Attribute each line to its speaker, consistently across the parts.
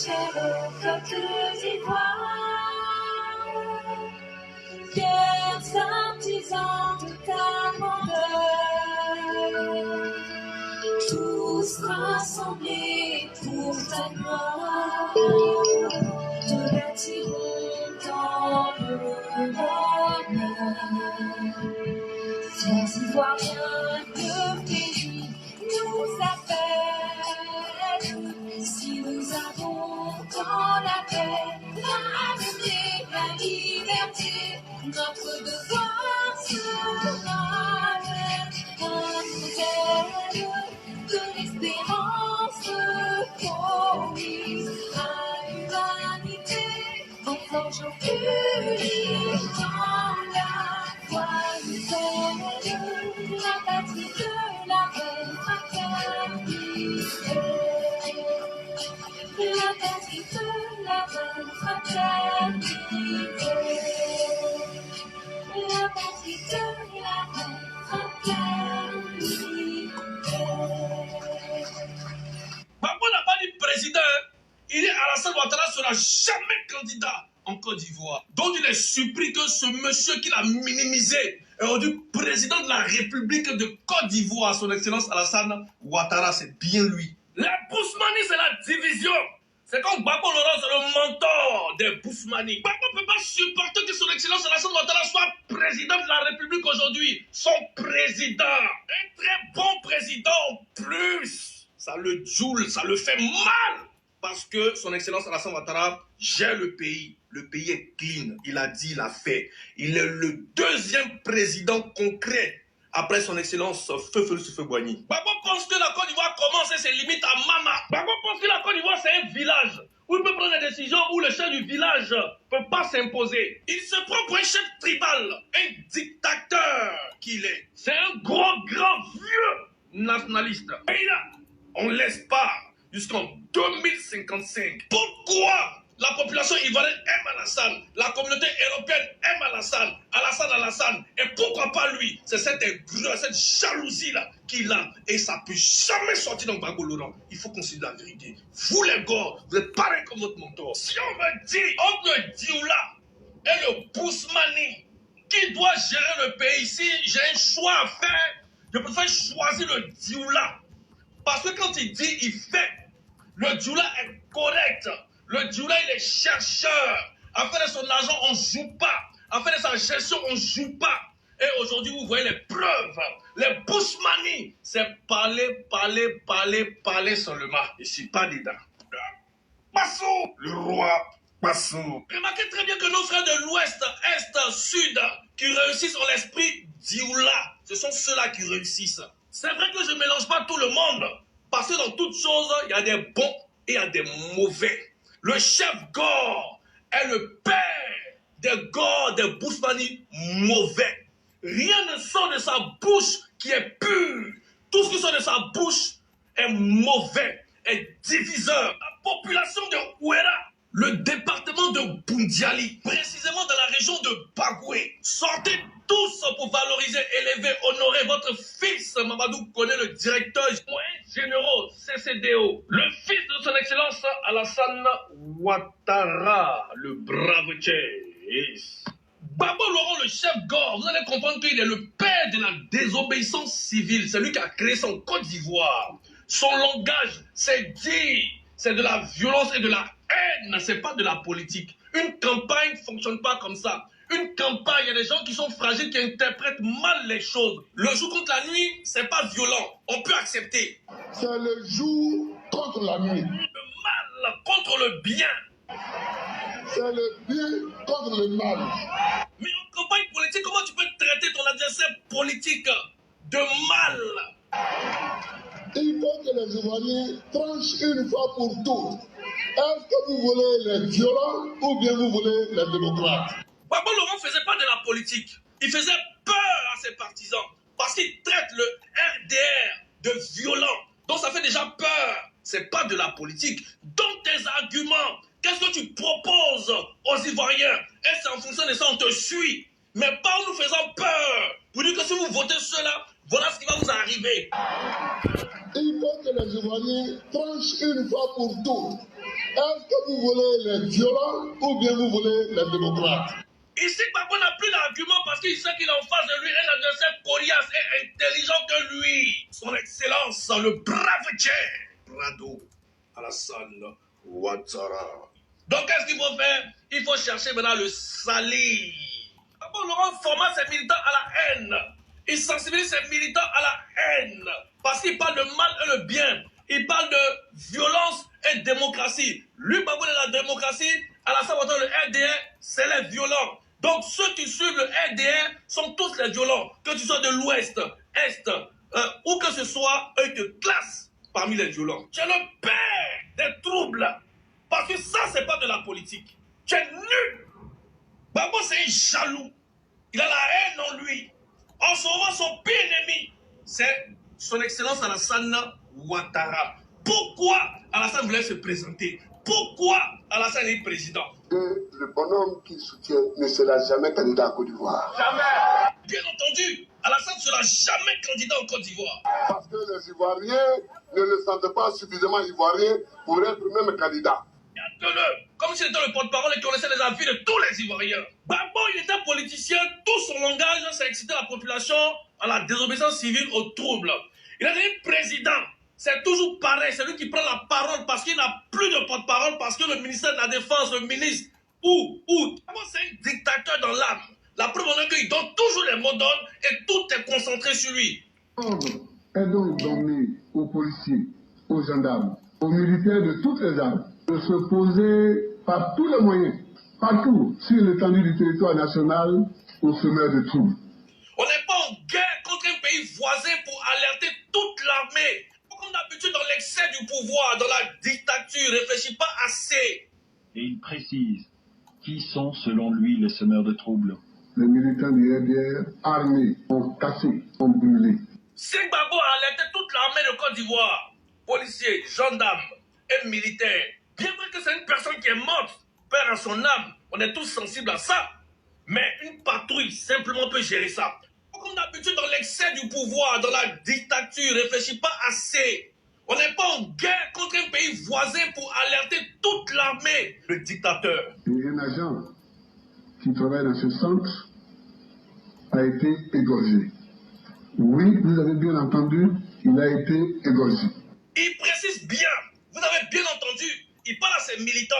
Speaker 1: chère Côte d'Ivoire, fiers artisans de ta grandeur, tous rassemblés pour ta gloire, te bâtirons dans le bonheur. Fiers Ivoiriens, le pays nous appelle. Si nous avons dans la paix, l'amitié, la liberté, notre devoir sera un modèle de l'espérance promise à l'humanité, en forgeant unis dans la foi nouvelle, la patrie de la reine fraternité. La patrie de la reine fraternité. La patrie de la reine fraternité.
Speaker 2: Gbagbo n'a pas dit président, il est Alassane Ouattara sera jamais candidat en Côte d'Ivoire. Donc il est surpris que ce monsieur qu'il a minimisé est rendu président de la République de Côte d'Ivoire, son excellence Alassane Ouattara, c'est bien lui. La Bousmanie, c'est la division. C'est comme Gbagbo Laurent, c'est le mentor des Bousmani. Gbagbo ne peut pas supporter que son excellence Alassane Ouattara soit président de la République aujourd'hui. Son président, un très bon président en plus. Ça le joule, ça le fait mal. Parce que son excellence Alassane Ouattara gère le pays. Le pays est clean. Il a dit, il a fait. Il est le deuxième président concret après son excellence Feu Boigny. Gbagbo pense que la Côte d'Ivoire commence et ses limites à Mama. Gbagbo pense que la Côte d'Ivoire c'est un village où il peut prendre des décisions où le chef du village ne peut pas s'imposer. Il se prend pour un chef tribal, un dictateur qu'il est. C'est un grand vieux nationaliste. Et là, on laisse pas jusqu'en 2055. Pourquoi la population ivoirienne aime Alassane, la communauté européenne aime Alassane, Alassane, et pourquoi pas lui? C'est cette jalousie-là qu'il a, et ça ne peut jamais sortir dans Gbagbo Laurent. Il faut qu'on se dise la vérité. Vous les gars, vous êtes pareil comme votre mentor. Si on me dit entre le Dioula et le Bousmani, qui doit gérer le pays, si j'ai un choix à faire, je préfère choisir le Dioula. Parce que quand il dit, il fait. Le Dioula est correct. Le Dioula, il est chercheur. À faire de son argent, on ne joue pas. À faire de sa gestion, on ne joue pas. Et aujourd'hui, vous voyez les preuves. Les Bousmani, c'est parler seulement. Ici, pas dedans. Passons, le roi. Passons. Remarquez très bien que nos frères de l'Ouest, Est, Sud, qui réussissent ont l'esprit Dioula. Ce sont ceux-là qui réussissent. C'est vrai que je ne mélange pas tout le monde. Parce que dans toutes choses, il y a des bons et il y a des mauvais. Le chef Gore est le père des Gore, des Bousmani mauvais. Rien ne sort de sa bouche qui est pur. Tout ce qui sort de sa bouche est mauvais, est diviseur. La population de Ouéra, le département de Boundiali, précisément dans la région de Bagoué, sortez tous pour valoriser, élever, honorer votre fils. Mamadou connaît le directeur général CCDO, le fils de son excellence Alassane Ouattara, le brave chef. Gbagbo Laurent, le chef Gore, vous allez comprendre qu'il est le père de la désobéissance civile. C'est lui qui a créé son Côte d'Ivoire. Son langage, c'est dit, c'est de la violence et de la haine, c'est pas de la politique. Une campagne ne fonctionne pas comme ça. Une campagne, il y a des gens qui sont fragiles, qui interprètent mal les choses. Le jour contre la nuit, c'est pas violent. On peut accepter.
Speaker 3: C'est le jour contre la nuit.
Speaker 2: Le mal contre le bien.
Speaker 3: C'est le bien contre le mal.
Speaker 2: Mais en campagne politique, comment tu peux traiter ton adversaire politique de mal?
Speaker 3: Il faut que les Ivoiriens tranchent une fois pour toutes. Est-ce que vous voulez les violents ou bien vous voulez les démocrates?
Speaker 2: Gbagbo Laurent ne faisait pas de la politique. Il faisait peur à ses partisans parce qu'il traite le RDR de violent. Donc ça fait déjà peur. C'est pas de la politique. Donne tes arguments. Qu'est-ce que tu proposes aux Ivoiriens? Et c'est en fonction de ça on te suit. Mais pas en nous faisant peur. Pour dire que si vous votez cela, voilà ce qui va vous arriver.
Speaker 3: Il faut que les Ivoiriens tranchent une fois pour toutes. Est-ce que vous voulez les violents ou bien vous voulez les démocrates?
Speaker 2: Ici, Gbagbo n'a plus d'argument parce qu'il sait qu'il a en face de lui un adversaire coriace et intelligent que lui. Son Excellence, le brave Tchè Rado Alassane Ouattara. Donc, qu'est-ce qu'il faut faire? Il faut chercher maintenant le salir. Gbagbo Laurent format ses militants à la haine. Il sensibilise ses militants à la haine. Parce qu'il parle de mal et le bien. Il parle de violence et démocratie. Lui, Gbagbo de la démocratie, Alassane Ouattara, le RDR, c'est les violents. Donc ceux qui suivent le RDR sont tous les violents. Que tu sois de l'Ouest, Est, où que ce soit, eux te classent parmi les violents. Tu es le père des troubles. Parce que ça, c'est pas de la politique. Tu es nul. Gbagbo, c'est un jaloux. Il a la haine en lui. En ce moment, son pire ennemi, c'est son Excellence Alassane Ouattara. Pourquoi Alassane voulait se présenter? Pourquoi Alassane est président?
Speaker 3: Que le bonhomme qu'il soutient ne sera jamais candidat à Côte d'Ivoire.
Speaker 2: Jamais. Bien entendu, Alassane ne sera jamais candidat en Côte d'Ivoire.
Speaker 3: Parce que les Ivoiriens ne le sentent pas suffisamment ivoirien pour être même candidat.
Speaker 2: Gardez-le, comme s'il était le porte-parole et connaissait les avis de tous les Ivoiriens. Gbagbo, il était politicien, tout son langage, ça excitait la population à la désobéissance civile, au trouble. Il a devenu président. C'est toujours pareil, c'est lui qui prend la parole parce qu'il n'a plus de porte-parole, parce que le ministère de la Défense, le ministre, c'est un dictateur dans l'âme. La preuve en est qu'il donne toujours les mots d'ordre et tout est concentré sur lui.
Speaker 3: L'ordre est donc donné aux policiers, aux gendarmes, aux militaires de toutes les armes de se poser par tous les moyens, partout sur l'étendue du territoire national, aux semeurs de troubles.
Speaker 2: On n'est pas en guerre contre un pays voisin pour alerter toute l'armée. Comme d'habitude, dans l'excès du pouvoir, dans la dictature, il ne réfléchit pas assez.
Speaker 4: Et il précise qui sont, selon lui, les semeurs de troubles.
Speaker 3: Les militants du RDR armés ont cassé, ont brûlé.
Speaker 2: Si Gbagbo a alerté toute l'armée de Côte d'Ivoire, policiers, gendarmes et militaires, bien vrai que c'est une personne qui est morte, père à son âme, on est tous sensibles à ça, mais une patrouille simplement peut gérer ça. Comme d'habitude, dans l'excès du pouvoir, dans la dictature, il ne réfléchit pas assez. On n'est pas en guerre contre un pays voisin pour alerter toute l'armée, le dictateur.
Speaker 3: Et un agent qui travaille dans ce centre a été égorgé. Oui, vous avez bien entendu, il a été égorgé.
Speaker 2: Il précise bien, vous avez bien entendu, il parle à ses militants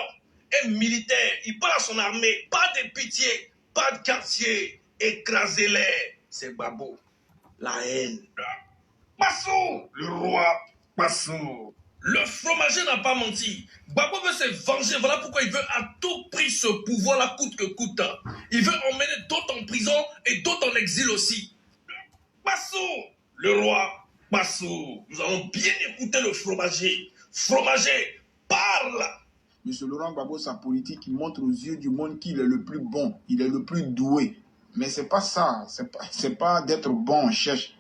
Speaker 2: et militaires, il parle à son armée, pas de pitié, pas de quartier, écrasez-les. C'est Gbagbo, la haine. Passou, le roi, Passou. Le fromager n'a pas menti. Gbagbo veut se venger, voilà pourquoi il veut à tout prix ce pouvoir-là coûte que coûte. Il veut emmener d'autres en prison et d'autres en exil aussi. Passou, le roi, Passou. Nous allons bien écouter le fromager. Fromager, parle.
Speaker 5: Monsieur Laurent Gbagbo, sa politique, il montre aux yeux du monde qu'il est le plus bon, il est le plus doué. Mais c'est pas ça, c'est pas d'être bon, on cherche.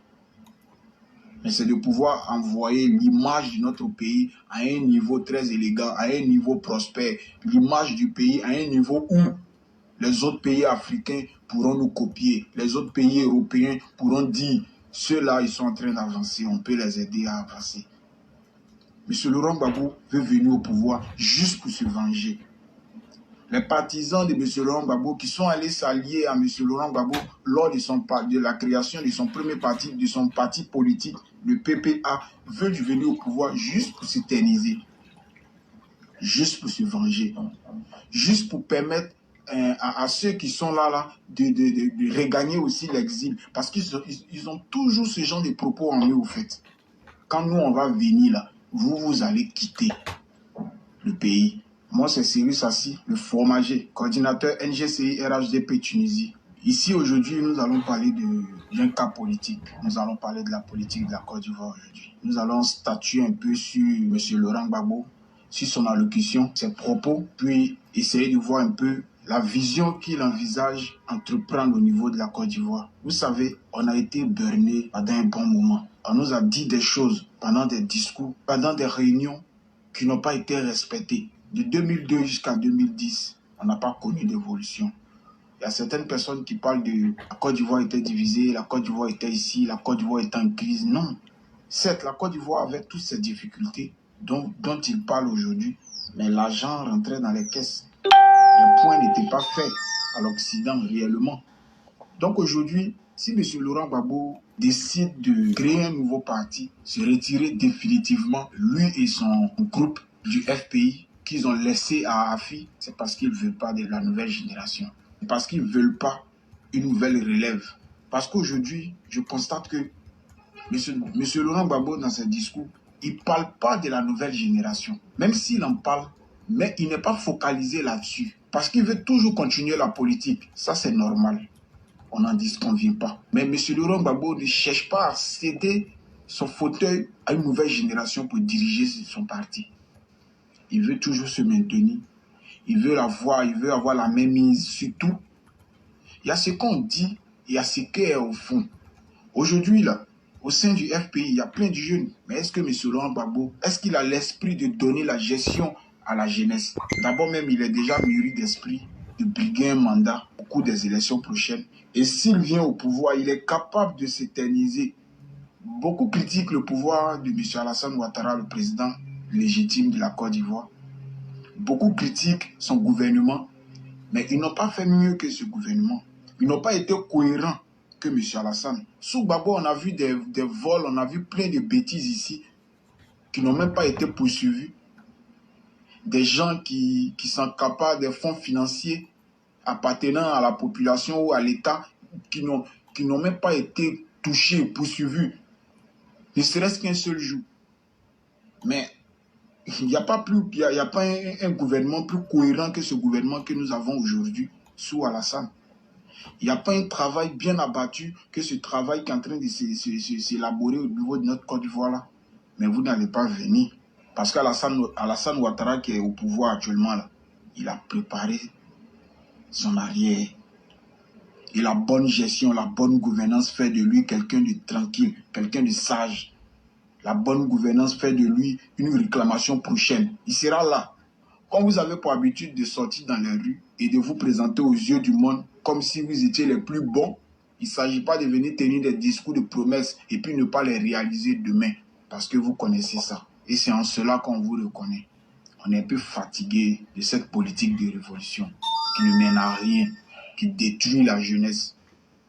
Speaker 5: Mais c'est de pouvoir envoyer l'image de notre pays à un niveau très élégant, à un niveau prospère. L'image du pays à un niveau où les autres pays africains pourront nous copier. Les autres pays européens pourront dire, ceux-là, ils sont en train d'avancer, on peut les aider à avancer. Monsieur Laurent Gbagbo veut venir au pouvoir juste pour se venger. Les partisans de M. Laurent Gbagbo qui sont allés s'allier à M. Laurent Gbagbo lors de la création de son premier parti, de son parti politique, le PPA, veulent venir au pouvoir juste pour s'éterniser, juste pour se venger, juste pour permettre à ceux qui sont là de regagner aussi l'exil. Parce qu'ils ont toujours ce genre de propos en eux, au fait. Quand nous, on va venir là, vous allez quitter le pays. Moi, c'est Cyrus Assi, le fromager, coordinateur NGCI RHDP Tunisie. Ici, aujourd'hui, nous allons parler d'un cas politique. Nous allons parler de la politique de la Côte d'Ivoire aujourd'hui. Nous allons statuer un peu sur M. Laurent Gbagbo, sur son allocution, ses propos, puis essayer de voir un peu la vision qu'il envisage entreprendre au niveau de la Côte d'Ivoire. Vous savez, on a été burné pendant un bon moment. On nous a dit des choses pendant des discours, pendant des réunions qui n'ont pas été respectées. De 2002 jusqu'à 2010, on n'a pas connu d'évolution. Il y a certaines personnes qui parlent de la Côte d'Ivoire était divisée, la Côte d'Ivoire était ici, la Côte d'Ivoire était en crise. Non. Certes, la Côte d'Ivoire avait toutes ces difficultés dont il parle aujourd'hui, mais l'argent rentrait dans les caisses. Les points n'étaient pas faits à l'Occident réellement. Donc aujourd'hui, si M. Laurent Gbagbo décide de créer un nouveau parti, se retirer définitivement, lui et son groupe du FPI qu'ils ont laissé à AFI, c'est parce qu'ils ne veulent pas de la nouvelle génération. C'est parce qu'ils ne veulent pas une nouvelle relève. Parce qu'aujourd'hui, je constate que M. Laurent Gbagbo, dans ses discours, il ne parle pas de la nouvelle génération. Même s'il en parle, mais il n'est pas focalisé là-dessus. Parce qu'il veut toujours continuer la politique. Ça, c'est normal. On n'en disconvient pas. Mais M. Laurent Gbagbo ne cherche pas à céder son fauteuil à une nouvelle génération pour diriger son parti. Il veut toujours se maintenir. Il veut avoir la même mise sur tout. Il y a ce qu'on dit, il y a ce qui est au fond. Aujourd'hui, là, au sein du FPI, il y a plein de jeunes. Mais est-ce que M. Laurent Gbagbo, est-ce qu'il a l'esprit de donner la gestion à la jeunesse? D'abord même, il est déjà mûri d'esprit de briguer un mandat au cours des élections prochaines. Et s'il vient au pouvoir, il est capable de s'éterniser. Beaucoup critiquent le pouvoir de M. Alassane Ouattara, le président légitime de la Côte d'Ivoire. Beaucoup critiquent son gouvernement, mais ils n'ont pas fait mieux que ce gouvernement. Ils n'ont pas été cohérents que M. Alassane. Sous Gbagbo, on a vu des vols, on a vu plein de bêtises ici qui n'ont même pas été poursuivis. Des gens qui sont capables des fonds financiers appartenant à la population ou à l'État qui n'ont même pas été touchés, poursuivis, ne serait-ce qu'un seul jour. Mais il n'y a pas un gouvernement plus cohérent que ce gouvernement que nous avons aujourd'hui sous Alassane. Il n'y a pas un travail bien abattu que ce travail qui est en train de s'élaborer au niveau de notre Côte d'Ivoire là. Mais vous n'allez pas venir. Parce qu'Alassane Ouattara qui est au pouvoir actuellement là, il a préparé son arrière. Et la bonne gestion, la bonne gouvernance fait de lui quelqu'un de tranquille, quelqu'un de sage. La bonne gouvernance fait de lui une réclamation prochaine. Il sera là. Quand vous avez pour habitude de sortir dans les rues et de vous présenter aux yeux du monde comme si vous étiez les plus bons, il ne s'agit pas de venir tenir des discours de promesses et puis ne pas les réaliser demain. Parce que vous connaissez ça. Et c'est en cela qu'on vous reconnaît. On est un peu fatigué de cette politique de révolution qui ne mène à rien, qui détruit la jeunesse.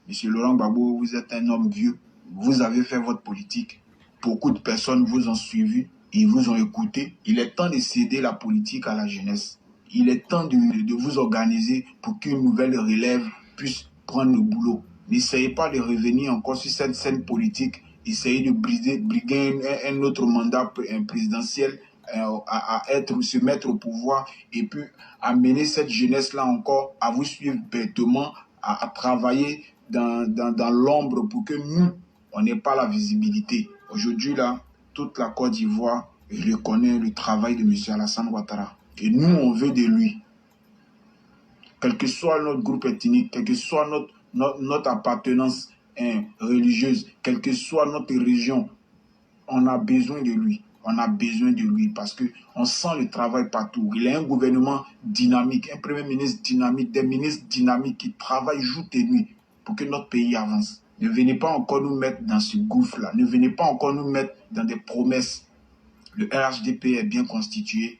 Speaker 5: Monsieur Laurent Gbagbo, vous êtes un homme vieux. Vous avez fait votre politique. Beaucoup de personnes vous ont suivi, ils vous ont écouté. Il est temps de céder la politique à la jeunesse. Il est temps de vous organiser pour qu'une nouvelle relève puisse prendre le boulot. N'essayez pas de revenir encore sur cette scène politique. Essayez de briguer un autre mandat présidentiel se mettre au pouvoir et puis amener cette jeunesse-là encore à vous suivre bêtement, à travailler dans l'ombre pour que nous, on n'ait pas la visibilité. Aujourd'hui, là, toute la Côte d'Ivoire reconnaît le travail de M. Alassane Ouattara. Et nous, on veut de lui. Quel que soit notre groupe ethnique, quelle que soit notre appartenance religieuse, quelle que soit notre région, on a besoin de lui. On a besoin de lui parce qu'on sent le travail partout. Il a un gouvernement dynamique, un premier ministre dynamique, des ministres dynamiques qui travaillent jour et nuit pour que notre pays avance. Ne venez pas encore nous mettre dans ce gouffre-là. Ne venez pas encore nous mettre dans des promesses. Le RHDP est bien constitué.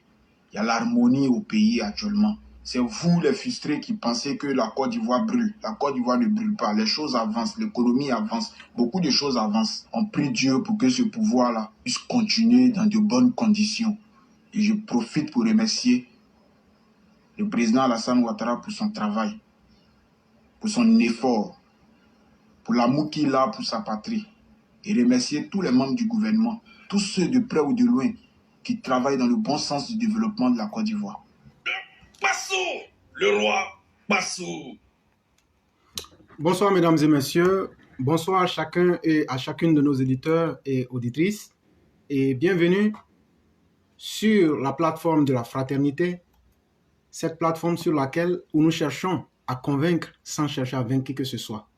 Speaker 5: Il y a l'harmonie au pays actuellement. C'est vous les frustrés qui pensez que la Côte d'Ivoire brûle. La Côte d'Ivoire ne brûle pas. Les choses avancent, l'économie avance. Beaucoup de choses avancent. On prie Dieu pour que ce pouvoir-là puisse continuer dans de bonnes conditions. Et je profite pour remercier le président Alassane Ouattara pour son travail, pour son effort, pour l'amour qu'il a pour sa patrie. Et remercier tous les membres du gouvernement, tous ceux de près ou de loin qui travaillent dans le bon sens du développement de la Côte d'Ivoire.
Speaker 2: Basso, le roi Basso.
Speaker 6: Bonsoir mesdames et messieurs, bonsoir à chacun et à chacune de nos éditeurs et auditrices et bienvenue sur la plateforme de la fraternité, cette plateforme sur laquelle nous cherchons à convaincre sans chercher à vaincre qui que ce soit.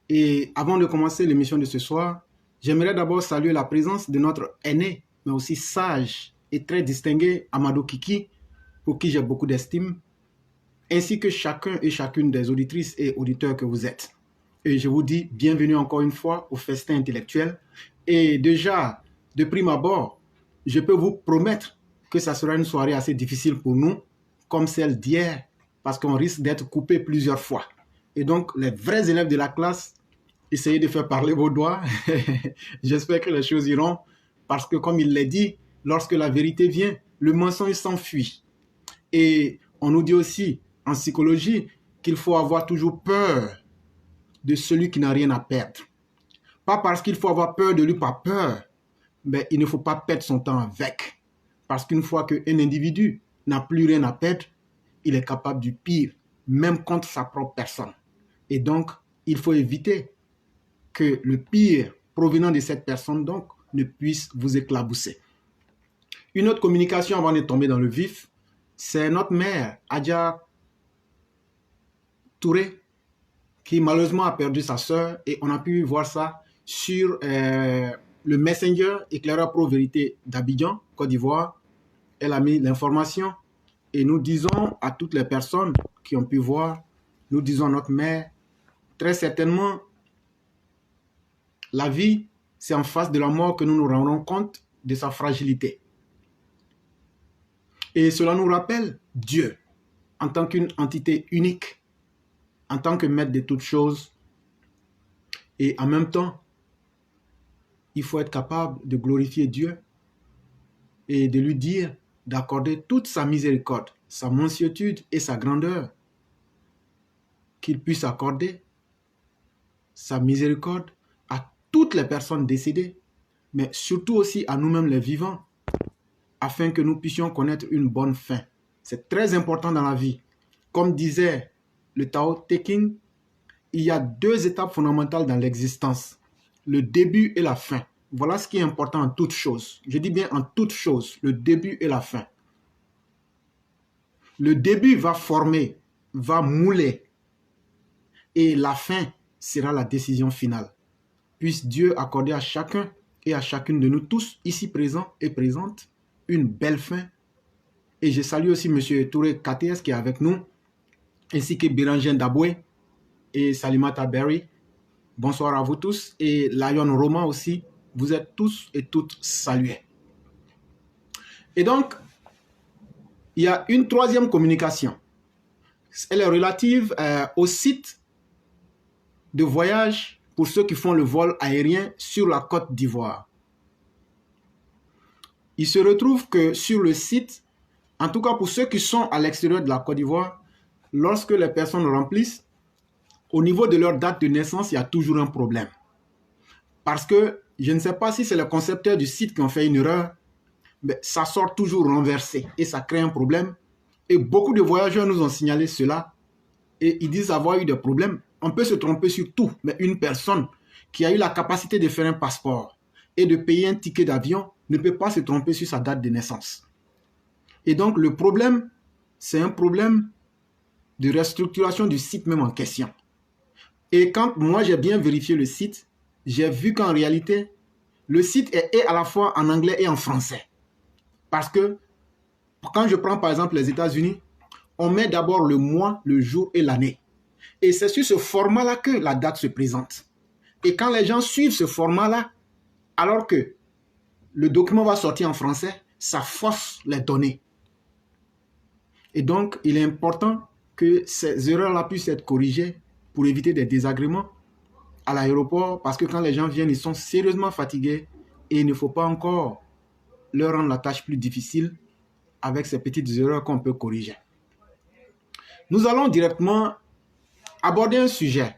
Speaker 6: Et avant de commencer l'émission de ce soir, j'aimerais d'abord saluer la présence de notre aîné, mais aussi sage et très distingué Amadou Kiki, pour qui j'ai beaucoup d'estime, ainsi que chacun et chacune des auditrices et auditeurs que vous êtes. Et je vous dis bienvenue encore une fois au festin intellectuel. Et déjà, de prime abord, je peux vous promettre que ça sera une soirée assez difficile pour nous, comme celle d'hier, parce qu'on risque d'être coupé plusieurs fois. Et donc, les vrais élèves de la classe, essayez de faire parler vos doigts. J'espère que les choses iront, parce que comme il l'a dit, lorsque la vérité vient, le mensonge s'enfuit. Et on nous dit aussi, en psychologie, qu'il faut avoir toujours peur de celui qui n'a rien à perdre. Pas parce qu'il faut avoir peur de lui par peur, mais il ne faut pas perdre son temps avec. Parce qu'une fois qu'un individu n'a plus rien à perdre, il est capable du pire, même contre sa propre personne. Et donc, il faut éviter que le pire provenant de cette personne donc ne puisse vous éclabousser. Une autre communication avant de tomber dans le vif, c'est notre mère, Adja Touré, qui malheureusement a perdu sa sœur, et on a pu voir ça sur le Messenger Éclaireur Pro Vérité d'Abidjan, Côte d'Ivoire. Elle a mis l'information et nous disons à toutes les personnes qui ont pu voir, nous disons à notre mère, très certainement, la vie, c'est en face de la mort que nous nous rendons compte de sa fragilité. Et cela nous rappelle Dieu en tant qu'une entité unique, en tant que maître de toutes choses. Et en même temps, il faut être capable de glorifier Dieu et de lui dire d'accorder toute sa miséricorde, sa mansuétude et sa grandeur, qu'il puisse accorder sa miséricorde à toutes les personnes décédées, mais surtout aussi à nous-mêmes les vivants, afin que nous puissions connaître une bonne fin. C'est très important dans la vie. Comme disait le Tao Te Ching, il y a deux étapes fondamentales dans l'existence, le début et la fin. Voilà ce qui est important en toute chose. Je dis bien en toute chose, le début et la fin. Le début va former, va mouler, et la fin sera la décision finale. Puisse Dieu accorder à chacun et à chacune de nous tous, ici présents et présentes, une belle fin. Et je salue aussi M. Touré KTS qui est avec nous, ainsi que Birangen Daboué et Salimata Berry. Bonsoir à vous tous. Et Lion Roman aussi, vous êtes tous et toutes salués. Et donc, il y a une troisième communication. Elle est relative au site de voyage pour ceux qui font le vol aérien sur la Côte d'Ivoire. Il se retrouve que sur le site, en tout cas pour ceux qui sont à l'extérieur de la Côte d'Ivoire, lorsque les personnes remplissent, au niveau de leur date de naissance, il y a toujours un problème. Parce que je ne sais pas si c'est les concepteurs du site qui ont fait une erreur, mais ça sort toujours renversé et ça crée un problème. Et beaucoup de voyageurs nous ont signalé cela et ils disent avoir eu des problèmes. On peut se tromper sur tout, mais une personne qui a eu la capacité de faire un passeport et de payer un ticket d'avion ne peut pas se tromper sur sa date de naissance. Et donc le problème, c'est un problème de restructuration du site même en question. Et quand moi j'ai bien vérifié le site, j'ai vu qu'en réalité, le site est à la fois en anglais et en français. Parce que quand je prends par exemple les États-Unis, on met d'abord le mois, le jour et l'année. Et c'est sur ce format-là que la date se présente. Et quand les gens suivent ce format-là, alors que le document va sortir en français, ça fausse les données. Et donc, il est important que ces erreurs-là puissent être corrigées pour éviter des désagréments à l'aéroport, parce que quand les gens viennent, ils sont sérieusement fatigués et il ne faut pas encore leur rendre la tâche plus difficile avec ces petites erreurs qu'on peut corriger. Nous allons directement aborder un sujet.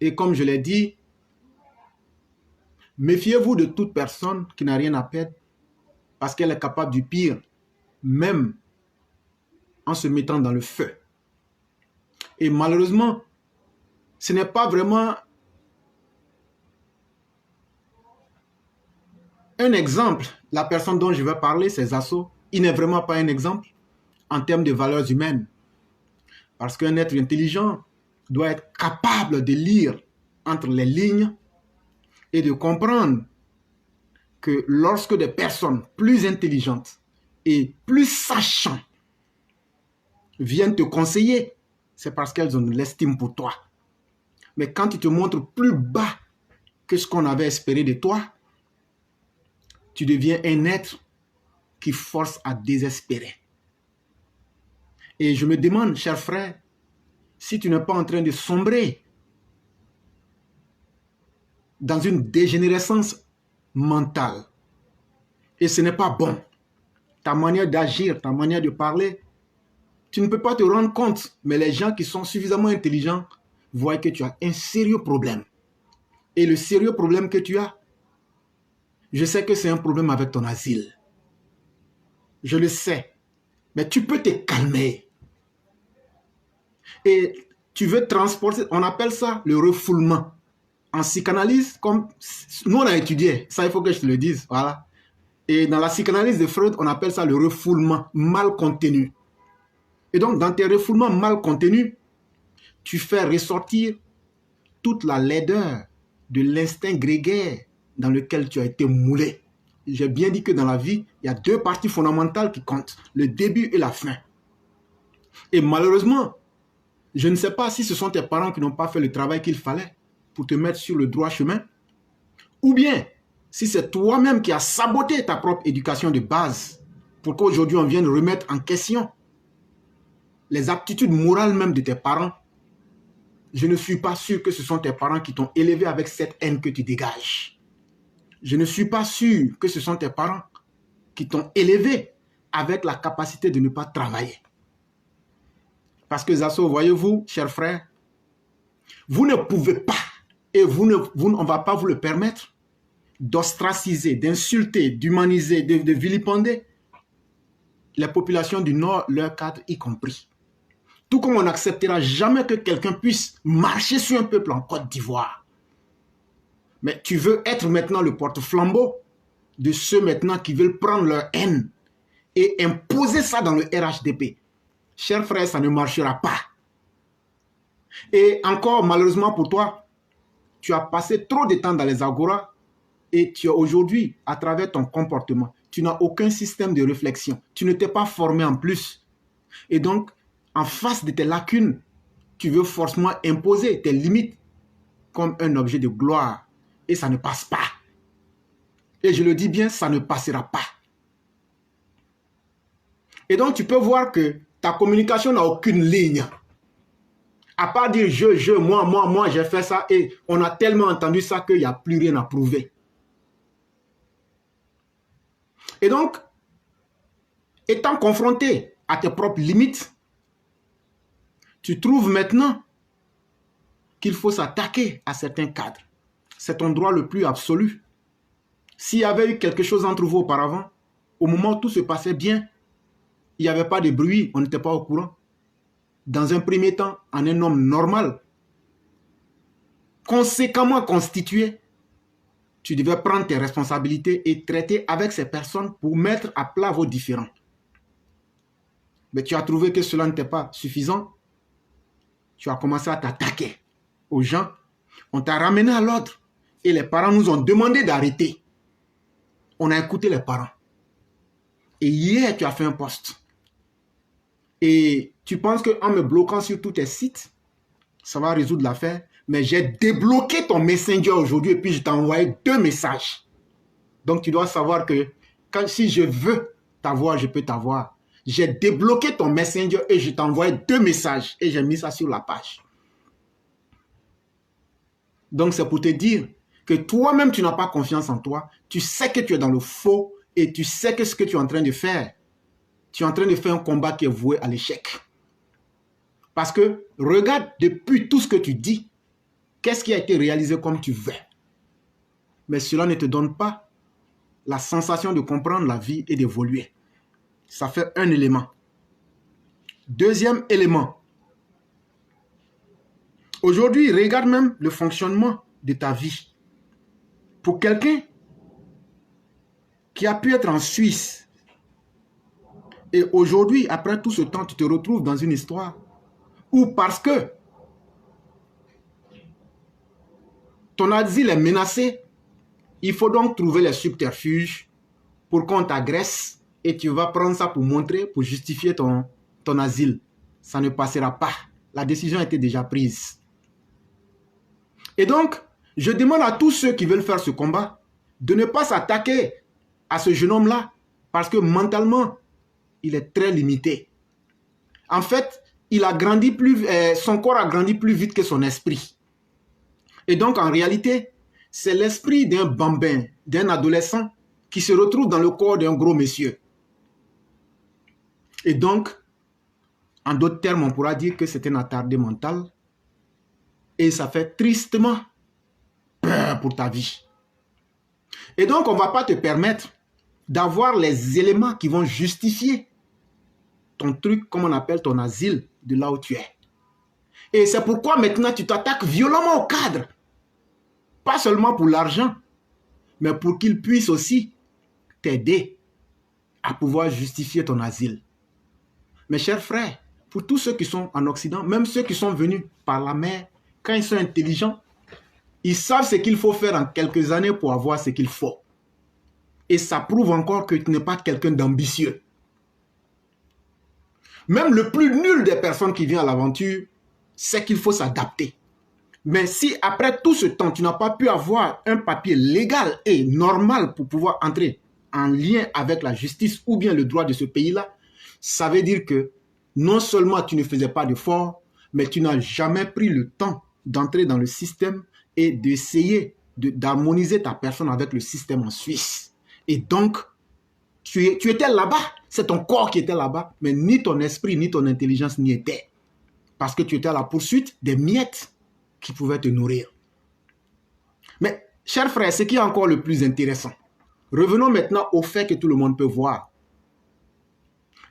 Speaker 6: Et comme je l'ai dit, méfiez-vous de toute personne qui n'a rien à perdre parce qu'elle est capable du pire, même en se mettant dans le feu. Et malheureusement, ce n'est pas vraiment un exemple. La personne dont je vais parler, ces assauts, il n'est vraiment pas un exemple en termes de valeurs humaines. Parce qu'un être intelligent doit être capable de lire entre les lignes et de comprendre que lorsque des personnes plus intelligentes et plus sachantes viennent te conseiller, c'est parce qu'elles ont de l'estime pour toi. Mais quand ils te montrent plus bas que ce qu'on avait espéré de toi, tu deviens un être qui forcent à désespérer. Et je me demande, cher frère, si tu n'es pas en train de sombrer dans une dégénérescence mentale. Et ce n'est pas bon. Ta manière d'agir, ta manière de parler, tu ne peux pas te rendre compte. Mais les gens qui sont suffisamment intelligents voient que tu as un sérieux problème. Et le sérieux problème que tu as, je sais que c'est un problème avec ton asile. Je le sais. Mais tu peux te calmer. Et tu veux transporter, on appelle ça le refoulement. En psychanalyse, comme nous on a étudié, ça il faut que je te le dise, voilà. Et dans la psychanalyse de Freud, on appelle ça le refoulement mal contenu. Et donc, dans tes refoulements mal contenus, tu fais ressortir toute la laideur de l'instinct grégaire dans lequel tu as été moulé. J'ai bien dit que dans la vie, il y a deux parties fondamentales qui comptent, le début et la fin. Et malheureusement, je ne sais pas si ce sont tes parents qui n'ont pas fait le travail qu'il fallait pour te mettre sur le droit chemin, ou bien si c'est toi-même qui as saboté ta propre éducation de base pour qu'aujourd'hui on vienne remettre en question les aptitudes morales même de tes parents. Je ne suis pas sûr que ce sont tes parents qui t'ont élevé avec cette haine que tu dégages. Je ne suis pas sûr que ce sont tes parents qui t'ont élevé avec la capacité de ne pas travailler. Parce que Zasso, voyez-vous, chers frères, vous ne pouvez pas, et on ne va pas vous le permettre, d'ostraciser, d'insulter, d'humaniser, de vilipender les populations du Nord, leur cadre y compris. Tout comme on n'acceptera jamais que quelqu'un puisse marcher sur un peuple en Côte d'Ivoire. Mais tu veux être maintenant le porte-flambeau de ceux maintenant qui veulent prendre leur haine et imposer ça dans le RHDP. Cher frère, ça ne marchera pas. Et encore, malheureusement pour toi, tu as passé trop de temps dans les agoras et tu as aujourd'hui, à travers ton comportement, tu n'as aucun système de réflexion. Tu ne t'es pas formé en plus. Et donc, en face de tes lacunes, tu veux forcément imposer tes limites comme un objet de gloire. Et ça ne passe pas. Et je le dis bien, ça ne passera pas. Et donc, tu peux voir que ta communication n'a aucune ligne. À part dire je, moi, j'ai fait ça et on a tellement entendu ça qu'il n'y a plus rien à prouver. Et donc, étant confronté à tes propres limites, tu trouves maintenant qu'il faut s'attaquer à certains cadres. C'est ton droit le plus absolu. S'il y avait eu quelque chose entre vous auparavant, au moment où tout se passait bien, il n'y avait pas de bruit, on n'était pas au courant. Dans un premier temps, en un homme normal, conséquemment constitué, tu devais prendre tes responsabilités et traiter avec ces personnes pour mettre à plat vos différends. Mais tu as trouvé que cela n'était pas suffisant. Tu as commencé à t'attaquer aux gens. On t'a ramené à l'ordre. Et les parents nous ont demandé d'arrêter. On a écouté les parents. Et hier, tu as fait un post. Et tu penses qu'en me bloquant sur tous tes sites, ça va résoudre l'affaire. Mais j'ai débloqué ton Messenger aujourd'hui et puis je t'ai envoyé 2 messages. Donc tu dois savoir que si je veux t'avoir, je peux t'avoir. J'ai débloqué ton Messenger et je t'ai envoyé 2 messages et j'ai mis ça sur la page. Donc c'est pour te dire que toi-même tu n'as pas confiance en toi. Tu sais que tu es dans le faux et tu sais que ce que tu es en train de faire, tu es en train de faire un combat qui est voué à l'échec. Parce que regarde depuis tout ce que tu dis, qu'est-ce qui a été réalisé comme tu veux? Mais cela ne te donne pas la sensation de comprendre la vie et d'évoluer. Ça fait un élément. Deuxième élément. Aujourd'hui, regarde même le fonctionnement de ta vie. Pour quelqu'un qui a pu être en Suisse et aujourd'hui, après tout ce temps, tu te retrouves dans une histoire où parce que ton asile est menacé, il faut donc trouver les subterfuges pour qu'on t'agresse et tu vas prendre ça pour montrer, pour justifier ton asile. Ça ne passera pas. La décision a été déjà prise. Et donc, je demande à tous ceux qui veulent faire ce combat de ne pas s'attaquer à ce jeune homme-là parce que mentalement, il est très limité. En fait, il a grandi son corps a grandi plus vite que son esprit. Et donc, en réalité, c'est l'esprit d'un bambin, d'un adolescent qui se retrouve dans le corps d'un gros monsieur. Et donc, en d'autres termes, on pourra dire que c'est un attardé mental et ça fait tristement peur pour ta vie. Et donc, on ne va pas te permettre d'avoir les éléments qui vont justifier ton truc, comme on appelle ton asile, de là où tu es. Et c'est pourquoi maintenant tu t'attaques violemment au cadre. Pas seulement pour l'argent, mais pour qu'il puisse aussi t'aider à pouvoir justifier ton asile. Mes chers frères, pour tous ceux qui sont en Occident, même ceux qui sont venus par la mer, quand ils sont intelligents, ils savent ce qu'il faut faire en quelques années pour avoir ce qu'il faut. Et ça prouve encore que tu n'es pas quelqu'un d'ambitieux. Même le plus nul des personnes qui vient à l'aventure sait qu'il faut s'adapter. Mais si après tout ce temps, tu n'as pas pu avoir un papier légal et normal pour pouvoir entrer en lien avec la justice ou bien le droit de ce pays-là, ça veut dire que non seulement tu ne faisais pas d'efforts, mais tu n'as jamais pris le temps d'entrer dans le système et d'essayer d'harmoniser ta personne avec le système en Suisse. Et donc, tu étais là-bas, c'est ton corps qui était là-bas, mais ni ton esprit, ni ton intelligence n'y étaient. Parce que tu étais à la poursuite des miettes qui pouvaient te nourrir. Mais, chers frères, ce qui est encore le plus intéressant, revenons maintenant au fait que tout le monde peut voir.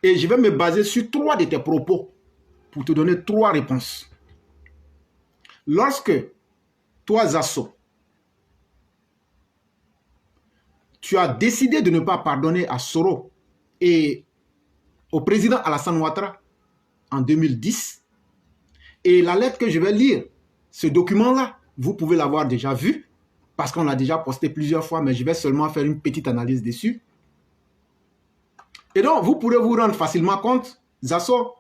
Speaker 6: Et je vais me baser sur 3 de tes propos pour te donner 3 réponses. Lorsque toi, Zasso, tu as décidé de ne pas pardonner à Soro et au président Alassane Ouattara en 2010, et la lettre que je vais lire, ce document-là, vous pouvez l'avoir déjà vu, parce qu'on l'a déjà posté plusieurs fois, mais je vais seulement faire une petite analyse dessus. Et donc, vous pourrez vous rendre facilement compte, Zasso,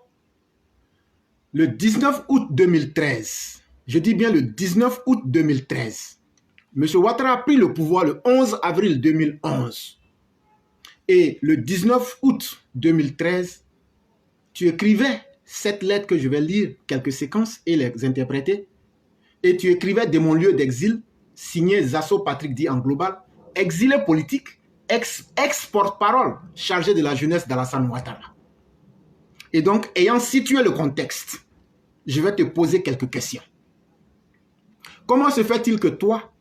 Speaker 6: le 19 août 2013, je dis bien le 19 août 2013, M. Ouattara a pris le pouvoir le 11 avril 2011. Et le 19 août 2013, tu écrivais cette lettre que je vais lire, quelques séquences et les interpréter. Et tu écrivais de mon lieu d'exil, signé Zasso Patrick Di en global, exilé politique, ex-porte-parole chargé de la jeunesse d'Alassane Ouattara. Et donc, ayant situé le contexte, je vais te poser quelques questions. Comment se fait-il que toi,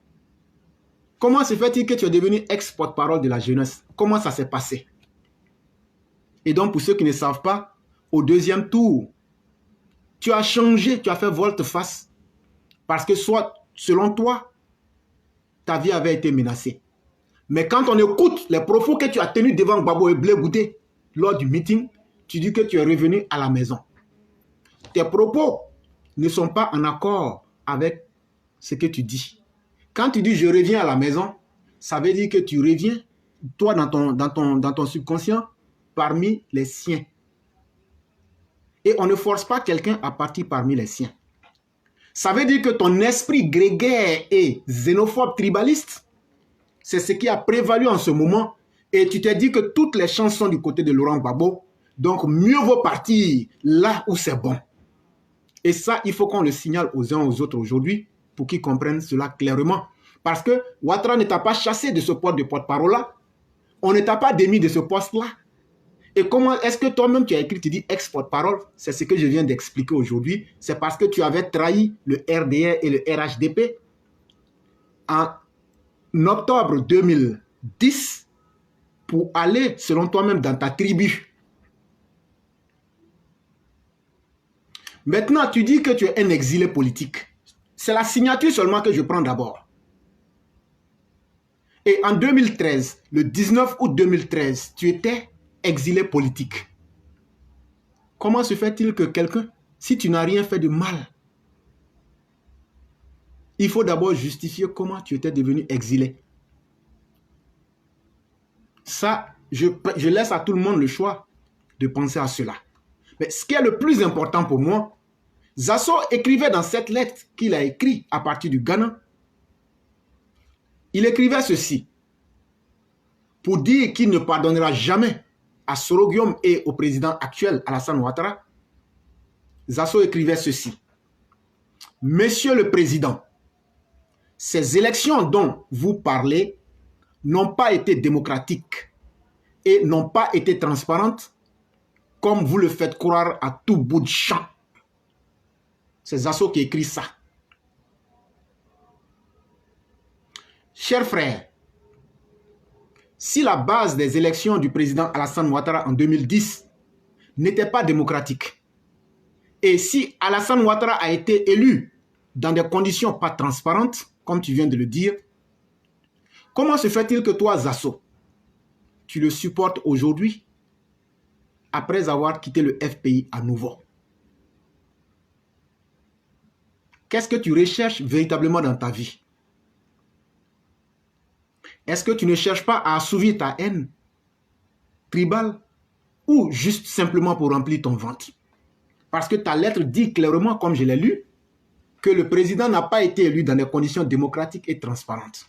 Speaker 6: comment se fait-il que tu es devenu ex-porte-parole de la jeunesse? Comment ça s'est passé? Et donc, pour ceux qui ne savent pas, au deuxième tour, tu as changé, tu as fait volte-face parce que soit, selon toi, ta vie avait été menacée. Mais quand on écoute les propos que tu as tenus devant Gbagbo et Blé Goudé lors du meeting, tu dis que tu es revenu à la maison. Tes propos ne sont pas en accord avec ce que tu dis. Quand tu dis « je reviens à la maison », ça veut dire que tu reviens, toi, dans ton subconscient, parmi les siens. Et on ne force pas quelqu'un à partir parmi les siens. Ça veut dire que ton esprit grégaire et xénophobe tribaliste, c'est ce qui a prévalu en ce moment. Et tu t'es dit que toutes les chances sont du côté de Laurent Gbagbo. Donc, mieux vaut partir là où c'est bon. Et ça, il faut qu'on le signale aux uns aux autres aujourd'hui pour qu'ils comprennent cela clairement. Parce que Ouattara ne t'a pas chassé de ce poste de porte-parole-là. On ne t'a pas démis de ce poste-là. Et comment est-ce que toi-même tu as écrit, tu dis ex-porte-parole? C'est ce que je viens d'expliquer aujourd'hui. C'est parce que tu avais trahi le RDR et le RHDP en octobre 2010 pour aller, selon toi-même, dans ta tribu. Maintenant, tu dis que tu es un exilé politique. C'est la signature seulement que je prends d'abord. Et en 2013, le 19 août 2013, tu étais exilé politique. Comment se fait-il que quelqu'un, si tu n'as rien fait de mal, il faut d'abord justifier comment tu étais devenu exilé. Ça, je laisse à tout le monde le choix de penser à cela. Mais ce qui est le plus important pour moi, Zasso écrivait dans cette lettre qu'il a écrite à partir du Ghana, il écrivait ceci. pour dire qu'il ne pardonnera jamais à Soro Guillaume et au président actuel Alassane Ouattara, Zasso écrivait ceci. Monsieur le Président, ces élections dont vous parlez n'ont pas été démocratiques et n'ont pas été transparentes comme vous le faites croire à tout bout de champ. C'est Zasso qui écrit ça. Chers frères, si la base des élections du président Alassane Ouattara en 2010 n'était pas démocratique, et si Alassane Ouattara a été élu dans des conditions pas transparentes, comme tu viens de le dire, comment se fait-il que toi, Zasso, tu le supportes aujourd'hui après avoir quitté le FPI à nouveau? Qu'est-ce que tu recherches véritablement dans ta vie? Est-ce que tu ne cherches pas à assouvir ta haine tribale ou juste simplement pour remplir ton ventre? Parce que ta lettre dit clairement, comme je l'ai lu, que le président n'a pas été élu dans des conditions démocratiques et transparentes.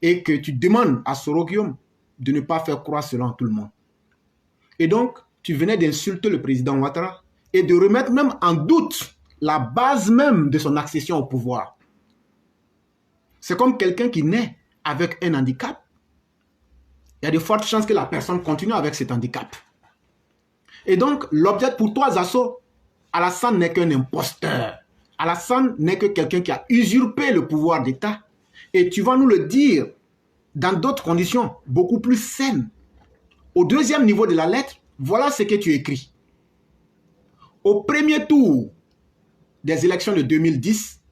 Speaker 6: Et que tu demandes à Soro Guillaume de ne pas faire croire cela à tout le monde. Et donc, tu venais d'insulter le président Ouattara et de remettre même en doute la base même de son accession au pouvoir. C'est comme quelqu'un qui naît avec un handicap. Il y a de fortes chances que la personne continue avec cet handicap. Et donc, l'objet pour toi, Zasso, Alassane n'est qu'un imposteur. Alassane n'est que quelqu'un qui a usurpé le pouvoir d'État. Et tu vas nous le dire dans d'autres conditions, beaucoup plus saines. Au deuxième niveau de la lettre, voilà ce que tu écris. Au premier tour des élections de 2010,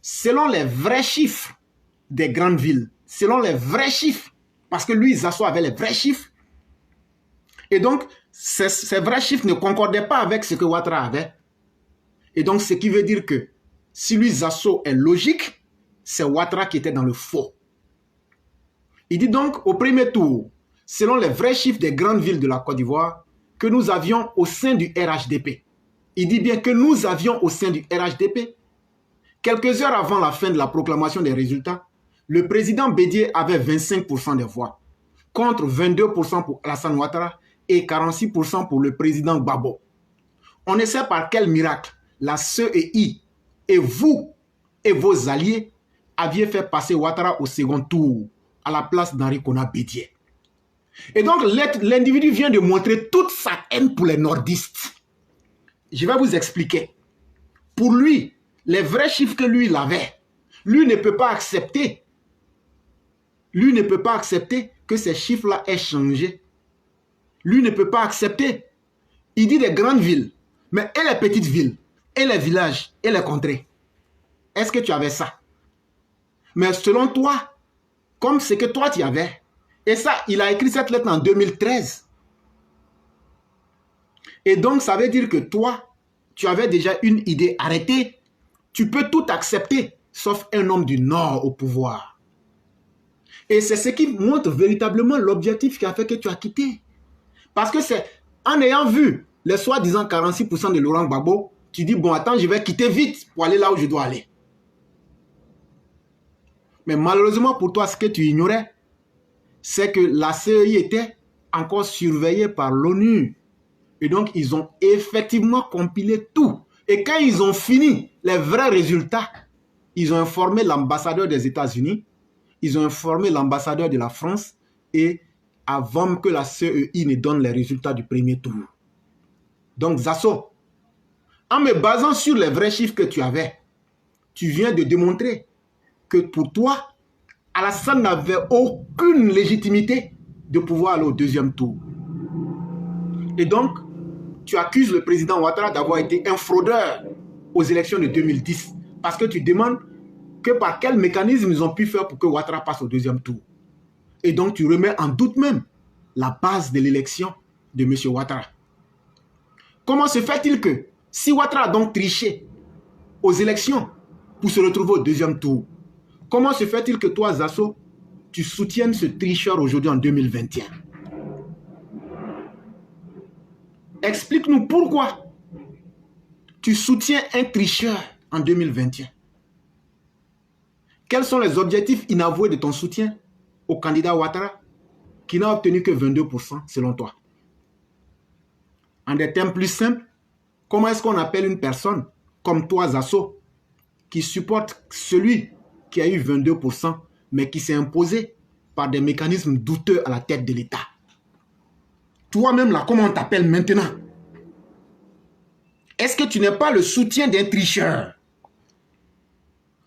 Speaker 6: selon les vrais chiffres des grandes villes, selon les vrais chiffres, parce que lui, Zasso avait les vrais chiffres, et donc, ces vrais chiffres ne concordaient pas avec ce que Ouattara avait. Et donc, ce qui veut dire que si lui, Zasso, est logique, c'est Ouattara qui était dans le faux. Il dit donc, au premier tour, selon les vrais chiffres des grandes villes de la Côte d'Ivoire, que nous avions au sein du RHDP. Il dit bien que nous avions au sein du RHDP. Quelques heures avant la fin de la proclamation des résultats, le président Bédié avait 25% des voix, contre 22% pour Alassane Ouattara et 46% pour le président Gbagbo. On ne sait par quel miracle la CEI et vous et vos alliés aviez fait passer Ouattara au second tour à la place d'Henri Konan Bédié. Et donc l'individu vient de montrer toute sa haine pour les nordistes. Je vais vous expliquer. Pour lui, les vrais chiffres que lui il avait, lui ne peut pas accepter. Lui ne peut pas accepter que ces chiffres-là aient changé. Lui ne peut pas accepter. Il dit des grandes villes, mais et les petites villes, et les villages, et les contrées. Est-ce que tu avais ça? Mais selon toi, comme c'est que toi tu avais, et ça, il a écrit cette lettre en 2013. Et donc, ça veut dire que toi, tu avais déjà une idée arrêtée. Tu peux tout accepter, sauf un homme du Nord au pouvoir. Et c'est ce qui montre véritablement l'objectif qui a fait que tu as quitté. Parce que c'est en ayant vu les soi-disant 46% de Laurent Gbagbo, tu dis, bon, attends, je vais quitter vite pour aller là où je dois aller. Mais malheureusement pour toi, ce que tu ignorais, c'est que la CEI était encore surveillée par l'ONU. Et donc, ils ont effectivement compilé tout. Et quand ils ont fini les vrais résultats, ils ont informé l'ambassadeur des États-Unis, ils ont informé l'ambassadeur de la France, et avant que la CEI ne donne les résultats du premier tour. Donc, Zasso, en me basant sur les vrais chiffres que tu avais, tu viens de démontrer que pour toi, Alassane n'avait aucune légitimité de pouvoir aller au deuxième tour. Et donc, tu accuses le président Ouattara d'avoir été un fraudeur aux élections de 2010 parce que tu demandes que par quel mécanisme ils ont pu faire pour que Ouattara passe au deuxième tour. Et donc, tu remets en doute même la base de l'élection de M. Ouattara. Comment se fait-il que si Ouattara a donc triché aux élections pour se retrouver au deuxième tour, comment se fait-il que toi, Zasso, tu soutiennes ce tricheur aujourd'hui en 2021? Explique-nous pourquoi tu soutiens un tricheur en 2021. Quels sont les objectifs inavoués de ton soutien au candidat Ouattara? qui n'a obtenu que 22% selon toi. En des termes plus simples, comment est-ce qu'on appelle une personne comme toi, Zasso, qui supporte celui qui a eu 22%, mais qui s'est imposé par des mécanismes douteux à la tête de l'État? Toi-même, là, comment on t'appelle maintenant? Est-ce que tu n'es pas le soutien d'un tricheur?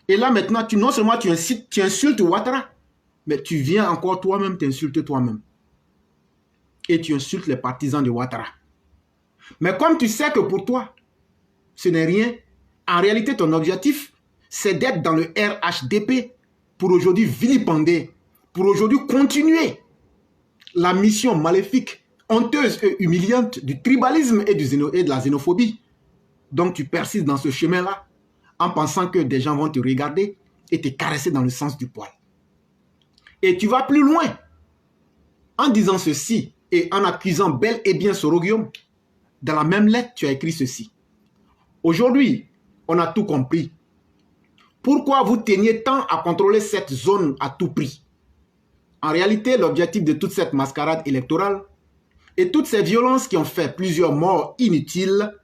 Speaker 6: Et là, maintenant, non seulement tu insultes Ouattara, mais tu viens encore toi-même t'insulter toi-même. Et tu insultes les partisans de Ouattara. Mais comme tu sais que pour toi, ce n'est rien, en réalité, ton objectif, c'est d'être dans le RHDP pour aujourd'hui vilipender, pour aujourd'hui continuer la mission maléfique, honteuse et humiliante du tribalisme et de la xénophobie. Donc tu persistes dans ce chemin-là en pensant que des gens vont te regarder et te caresser dans le sens du poil. Et tu vas plus loin en disant ceci et en accusant bel et bien Soro Guillaume. Dans la même lettre, tu as écrit ceci. Aujourd'hui, on a tout compris. Pourquoi vous teniez tant à contrôler cette zone à tout prix? En réalité, l'objectif de toute cette mascarade électorale et toutes ces violences qui ont fait plusieurs morts inutiles,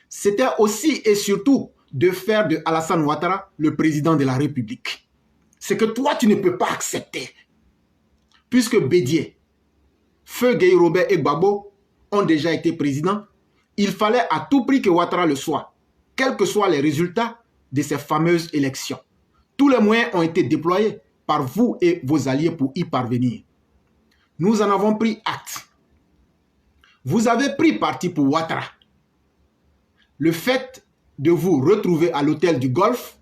Speaker 6: c'était aussi et surtout de faire de Alassane Ouattara le président de la République. C'est que toi, tu ne peux pas accepter. Puisque Bédié, Feu Gueye Robert et Gbagbo ont déjà été présidents, il fallait à tout prix que Ouattara le soit, quels que soient les résultats de ces fameuses élections. Tous les moyens ont été déployés par vous et vos alliés pour y parvenir. Nous en avons pris acte. Vous avez pris parti pour Ouattara. Le fait de vous retrouver à l'hôtel du Golfe,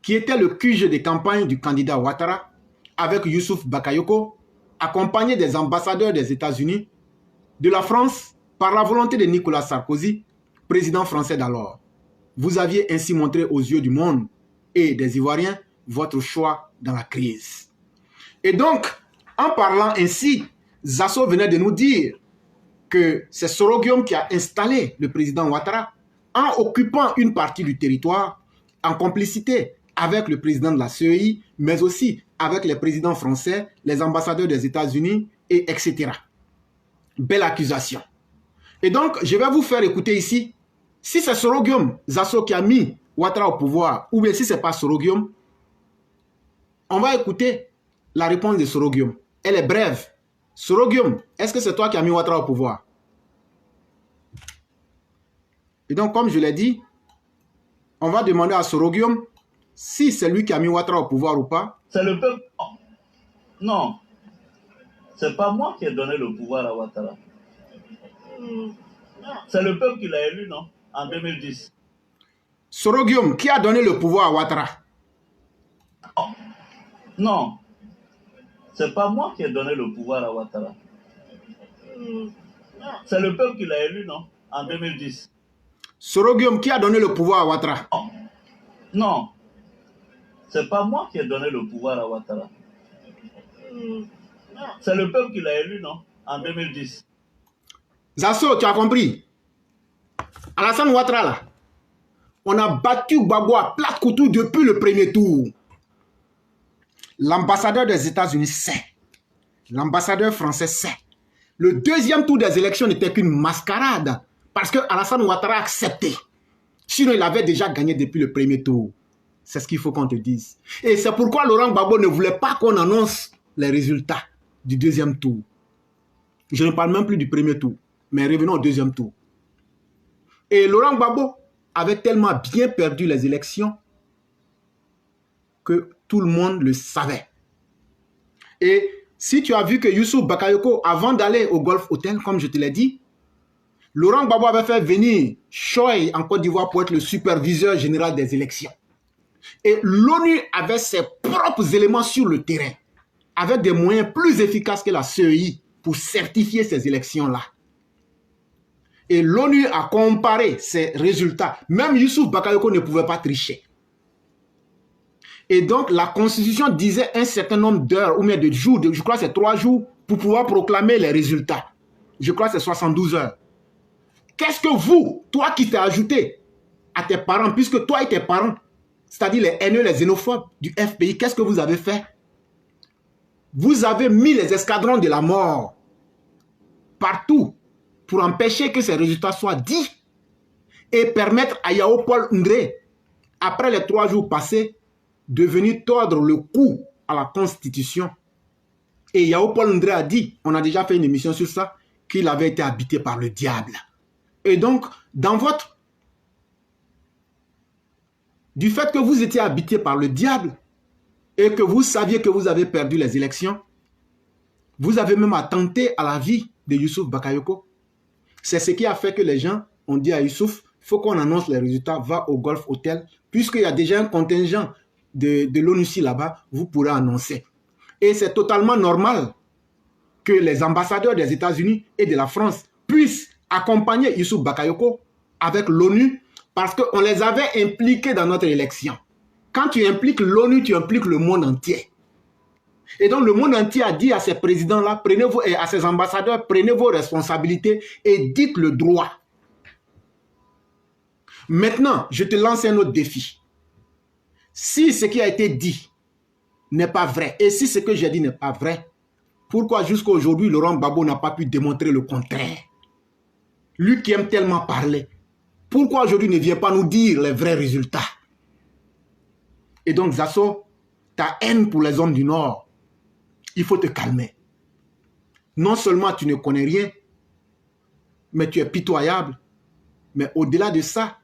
Speaker 6: qui était le QG de campagne du candidat Ouattara, avec Youssouf Bakayoko, accompagné des ambassadeurs des États-Unis, de la France, par la volonté de Nicolas Sarkozy, président français d'alors. Vous aviez ainsi montré aux yeux du monde et des Ivoiriens votre choix dans la crise. Et donc, en parlant ainsi, Zasso venait de nous dire que c'est Soro Guillaume qui a installé le président Ouattara en occupant une partie du territoire en complicité avec le président de la CEI, mais aussi avec les présidents français, les ambassadeurs des États-Unis, et etc. Belle accusation. Et donc, je vais vous faire écouter ici, si c'est Soro Guillaume Zasso qui a mis Ouattara au pouvoir, ou bien si ce n'est pas Soro Guillaume, on va écouter la réponse de Soro Guillaume. Elle est brève. Soro Guillaume, est-ce que c'est toi qui as mis Ouattara au pouvoir? Et donc, comme je l'ai dit, on va demander à Soro Guillaume si c'est lui qui a mis Ouattara au pouvoir ou pas.
Speaker 7: C'est le peuple. Non. C'est pas moi qui ai donné le pouvoir à Ouattara. C'est le peuple qui l'a élu, non? En 2010.
Speaker 6: Soro Guillaume, qui a donné le pouvoir à Ouattara?
Speaker 7: Non. C'est pas moi qui ai donné le pouvoir à Ouattara. C'est le peuple qui l'a élu, non? En 2010.
Speaker 6: Soro Guillaume, qui a donné le pouvoir à Ouattara?
Speaker 7: Non. C'est pas moi qui ai donné le pouvoir à Ouattara. C'est le peuple qui l'a élu, non? En 2010.
Speaker 6: Zasso, tu as compris? Alassane Ouattara, là, on a battu Gbagbo à plat couteau depuis le premier tour. L'ambassadeur des États-Unis sait. L'ambassadeur français sait. Le deuxième tour des élections n'était qu'une mascarade parce que Alassane Ouattara a accepté. Sinon, il avait déjà gagné depuis le premier tour. C'est ce qu'il faut qu'on te dise. Et c'est pourquoi Laurent Gbagbo ne voulait pas qu'on annonce les résultats du deuxième tour. Je ne parle même plus du premier tour, mais revenons au deuxième tour. Et Laurent Gbagbo avait tellement bien perdu les élections que tout le monde le savait. Et si tu as vu que Youssouf Bakayoko, avant d'aller au Golf Hotel, comme je te l'ai dit, Laurent Gbagbo avait fait venir Choi en Côte d'Ivoire pour être le superviseur général des élections. Et l'ONU avait ses propres éléments sur le terrain, avec des moyens plus efficaces que la CEI pour certifier ces élections-là. Et l'ONU a comparé ces résultats. Même Youssouf Bakayoko ne pouvait pas tricher. Et donc, la Constitution disait un certain nombre d'heures ou bien de jours, je crois que c'est 3 jours, pour pouvoir proclamer les résultats. Je crois que c'est 72 heures. Qu'est-ce que vous, toi qui t'es ajouté à tes parents, puisque toi et tes parents, c'est-à-dire les haineux, les xénophobes du FPI, qu'est-ce que vous avez fait? Vous avez mis les escadrons de la mort partout pour empêcher que ces résultats soient dits et permettre à Yao Paul Ndré, après les 3 jours passés, de venir tordre le cou à la Constitution. Et Yao Paul Ndré a dit, on a déjà fait une émission sur ça, qu'il avait été habité par le diable. Et donc, du fait que vous étiez habité par le diable et que vous saviez que vous avez perdu les élections, vous avez même attenté à la vie de Youssouf Bakayoko. C'est ce qui a fait que les gens ont dit à Youssouf, il faut qu'on annonce les résultats, va au Golf Hotel, puisqu'il y a déjà un contingent de l'ONUCI là-bas, vous pourrez annoncer. Et c'est totalement normal que les ambassadeurs des États-Unis et de la France puissent accompagner Youssouf Bakayoko avec l'ONU parce qu'on les avait impliqués dans notre élection. Quand tu impliques l'ONU, tu impliques le monde entier. Et donc le monde entier a dit à ces présidents-là, et à ces ambassadeurs, prenez vos responsabilités et dites le droit. Maintenant, je te lance un autre défi. Si ce qui a été dit n'est pas vrai, et si ce que j'ai dit n'est pas vrai, pourquoi jusqu'à aujourd'hui Laurent Gbagbo n'a pas pu démontrer le contraire? Lui qui aime tellement parler, pourquoi aujourd'hui ne vient pas nous dire les vrais résultats? Et donc Zasso, ta haine pour les hommes du Nord, il faut te calmer. Non seulement tu ne connais rien, mais tu es pitoyable, mais au-delà de ça,